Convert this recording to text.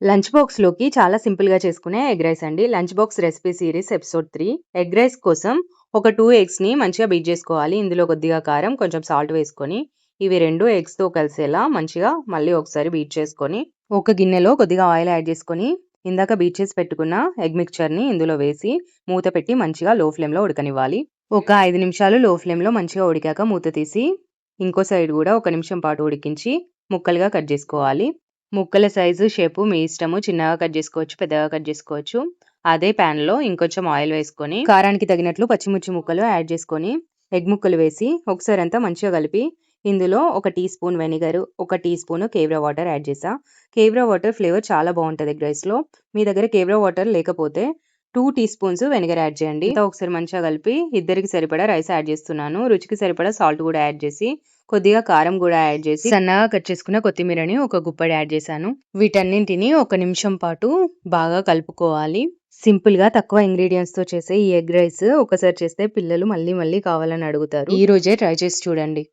Lunch బాక్స్‌లోకి చాలా సింపుల్‌గా చేసుకునే ఎగ్ రైస్ అండి. Lunch box recipe series episode 3. Egg rice కోసం ఒక 2 ఎగ్స్‌ని మంచిగా బీట్ చేసుకోవాలి. ఇందులో కొద్దిగా కారం, కొంచెం సాల్ట్ వేసుకొని, ఇవి 2 ఎగ్స్‌తో కలిసేలా మంచిగా మళ్ళీ ఒకసారి బీట్ చేసుకొని, ఒక గిన్నెలో కొద్దిగా ఆయిల్ యాడ్ చేసుకొని, ఇందాక బీట్ చేసి పెట్టుకున్న ఎగ్ మిక్చర్‌ని ఇందులో వేసి, మూత పెట్టి మంచిగా లో ఫ్లేమ్‌లో ఉడకనివ్వాలి. ఒక 5 నిమిషాలు లో ఫ్లేమ్‌లో మంచిగా ఉడికాక మూత తీసి, ఇంకో సైడ్ కూడా ఒక నిమిషం పాటు ఉడికించి, ముక్కలుగా కట్ చేసుకోవాలి. ముక్కల సైజు, షేపు మీ ఇష్టము. చిన్నగా కట్ చేసుకోవచ్చు, పెద్దగా కట్ చేసుకోవచ్చు. అదే ప్యాన్‌లో ఇంకొంచెం ఆయిల్ వేసుకొని, కారానికి తగినట్లు పచ్చిమిర్చి ముక్కలు యాడ్ చేసుకొని, ఎగ్ ముక్కలు వేసి ఒకసారి అంతా మంచిగా కలిపి, ఇందులో ఒక టీ స్పూన్ వెనిగర్, ఒక tea spoon kewra water add చేశా. కేవ్రా వాటర్ ఫ్లేవర్ చాలా బాగుంటది ఎగ్ రైస్‌లో. మీ దగ్గర కేవ్రా వాటర్ లేకపోతే 2 టీ స్పూన్స్ వెనిగర్ యాడ్ చేయండి. అంతా ఒకసారి మంచిగా కలిపి ఇద్దరికి సరిపడా రైస్ యాడ్ చేస్తున్నాను. రుచికి సరిపడా సాల్ట్ కూడా యాడ్ చేసి, కొద్దిగా కారం కూడా యాడ్ చేసి, సన్నగా కట్ చేసుకున్న కొత్తిమీరని ఒక గుప్పెడు యాడ్ చేశాను. వీటన్నింటిని ఒక నిమిషం పాటు బాగా కలుపుకోవాలి. సింపుల్‌గా తక్కువ ఇంగ్రీడియెంట్స్‌తో చేసే ఈ ఎగ్ రైస్ ఒకసారి చేస్తే పిల్లలు మళ్ళీ మళ్ళీ కావాలని అడుగుతారు. ఈ రోజే ట్రై చేసి చూడండి.